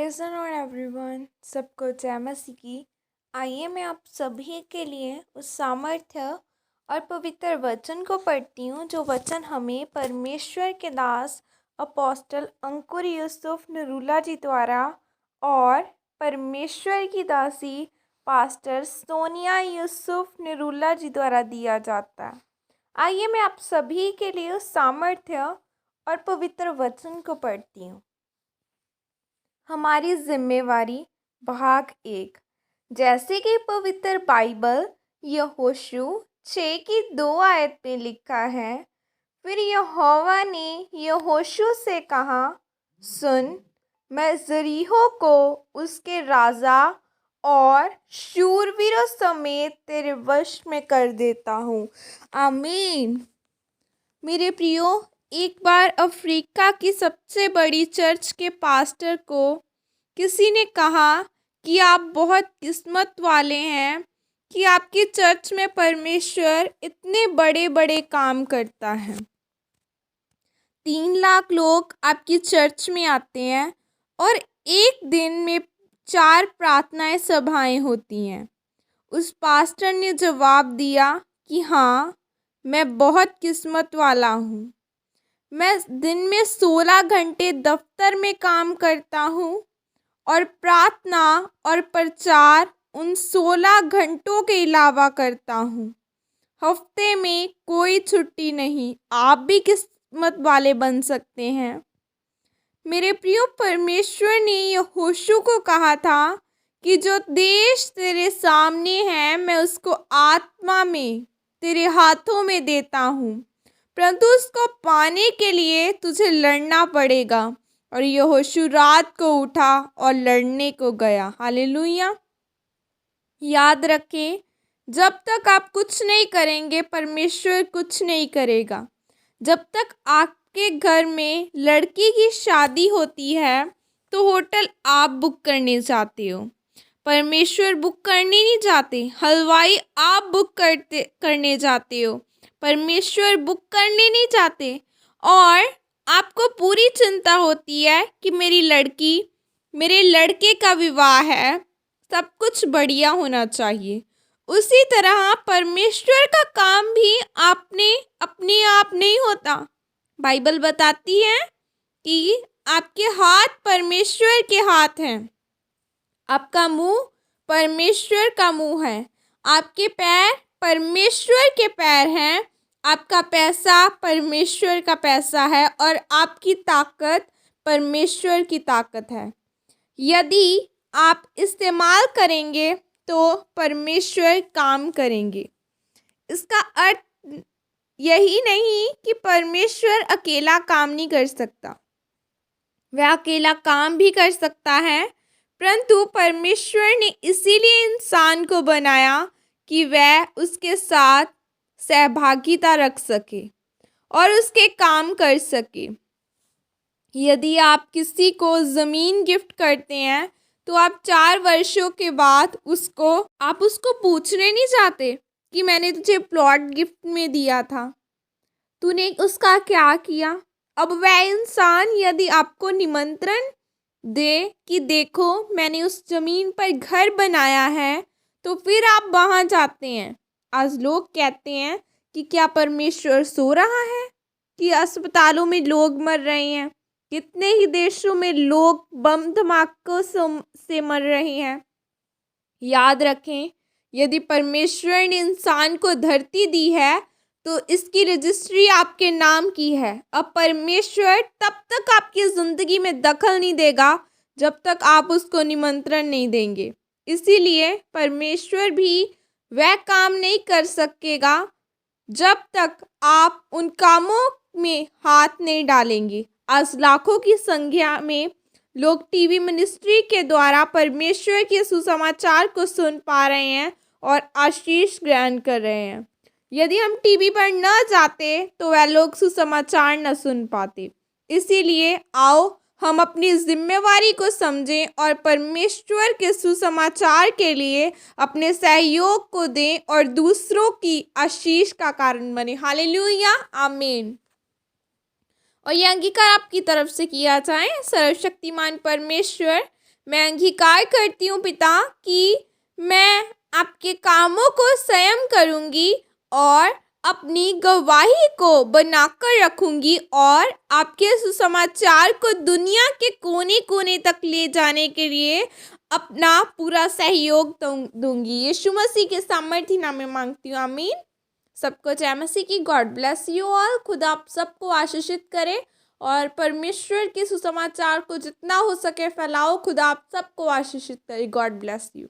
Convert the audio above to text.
Praise the Lord everyone. सबको जय मसीह की। आइए मैं आप सभी के लिए उस सामर्थ्य और पवित्र वचन को पढ़ती हूँ जो वचन हमें परमेश्वर के दास अपोस्टल अंकुर यूसुफ नरूला जी द्वारा और परमेश्वर की दासी पास्टर सोनिया यूसुफ नरूला जी द्वारा दिया जाता है। आइए मैं आप सभी के लिए उस सामर्थ्य और पवित्र वचन को पढ़ती हूँ। हमारी जिम्मेवारी भाग 1। जैसे कि पवित्र बाइबल यहोशू 6 की 2 आयत में लिखा है, फिर यहोवा ने यहोशू से कहा, सुन, मैं यरीहो को उसके राजा और शूरवीरों समेत तेरे वश में कर देता हूँ। आमीन। मेरे प्रियो, एक बार अफ्रीका की सबसे बड़ी चर्च के पास्टर को किसी ने कहा कि आप बहुत किस्मत वाले हैं कि आपकी चर्च में परमेश्वर इतने बड़े बड़े काम करता है। 3 लाख लोग आपकी चर्च में आते हैं और एक दिन में 4 प्रार्थनाएं सभाएं होती हैं। उस पास्टर ने जवाब दिया कि हाँ, मैं बहुत किस्मत वाला हूँ। मैं दिन में 16 घंटे दफ्तर में काम करता हूँ और प्रार्थना और प्रचार उन 16 घंटों के अलावा करता हूँ। हफ्ते में कोई छुट्टी नहीं। आप भी किस्मत वाले बन सकते हैं। मेरे प्रियो, परमेश्वर ने यहोशू को कहा था कि जो देश तेरे सामने है मैं उसको आत्मा में तेरे हाथों में देता हूँ, परंतु उसको पाने के लिए तुझे लड़ना पड़ेगा। और यहोशू रात को उठा और लड़ने को गया। हालेलुया। याद रखें, जब तक आप कुछ नहीं करेंगे परमेश्वर कुछ नहीं करेगा। जब तक आपके घर में लड़की की शादी होती है तो होटल आप बुक करने जाते हो, परमेश्वर बुक करने नहीं जाते। हलवाई आप बुक करने जाते हो, परमेश्वर बुक करने नहीं जाते। और आपको पूरी चिंता होती है कि मेरी लड़की, मेरे लड़के का विवाह है, सब कुछ बढ़िया होना चाहिए। उसी तरह परमेश्वर का काम भी अपने आप नहीं होता। बाइबल बताती है कि आपके हाथ परमेश्वर के हाथ हैं, आपका मुंह परमेश्वर का मुंह है, आपके पैर परमेश्वर के पैर हैं, आपका पैसा परमेश्वर का पैसा है और आपकी ताकत परमेश्वर की ताकत है। यदि आप इस्तेमाल करेंगे तो परमेश्वर काम करेंगे। इसका अर्थ यही नहीं कि परमेश्वर अकेला काम नहीं कर सकता। वह अकेला काम भी कर सकता है, परंतु परमेश्वर ने इसीलिए इंसान को बनाया कि वह उसके साथ सहभागिता रख सके और उसके काम कर सके। यदि आप किसी को ज़मीन गिफ्ट करते हैं तो आप 4 वर्षों के बाद आप उसको पूछने नहीं जाते कि मैंने तुझे प्लॉट गिफ्ट में दिया था, तूने उसका क्या किया। अब वह इंसान यदि आपको निमंत्रण दे कि देखो मैंने उस ज़मीन पर घर बनाया है, तो फिर आप वहाँ जाते हैं। आज लोग कहते हैं कि क्या परमेश्वर सो रहा है, कि अस्पतालों में लोग मर रहे हैं, कितने ही देशों में लोग बम धमाकों से मर रहे हैं। याद रखें, यदि परमेश्वर ने इंसान को धरती दी है तो इसकी रजिस्ट्री आपके नाम की है। अब परमेश्वर तब तक आपकी ज़िंदगी में दखल नहीं देगा जब तक आप उसको निमंत्रण नहीं देंगे। इसीलिए परमेश्वर भी वह काम नहीं कर सकेगा जब तक आप उन कामों में हाथ नहीं डालेंगे। आज लाखों की संख्या में लोग टीवी मिनिस्ट्री के द्वारा परमेश्वर के सुसमाचार को सुन पा रहे हैं और आशीष ग्रहण कर रहे हैं। यदि हम टीवी पर न जाते तो वह लोग सुसमाचार न सुन पाते। इसीलिए आओ हम अपनी जिम्मेवारी को समझें और परमेश्वर के सुसमाचार के लिए अपने सहयोग को दें और दूसरों की आशीष का कारण बने। हालेलुया, आमीन। और यह अंगीकार आपकी तरफ से किया जाए। सर्वशक्तिमान परमेश्वर, मैं अंगीकार करती हूँ पिता कि मैं आपके कामों को स्वयं करूँगी और अपनी गवाही को बनाकर रखूँगी और आपके सुसमाचार को दुनिया के कोने कोने तक ले जाने के लिए अपना पूरा सहयोग दूंगी। यीशु मसीह के सामर्थ्य नाम में मांगती हूँ, आमीन। सबको जय मसीह की। God bless you all. खुदा आप सबको आशीषित करे और परमेश्वर के सुसमाचार को जितना हो सके फैलाओ। खुदा आप सबको आशीषित करे। God bless you.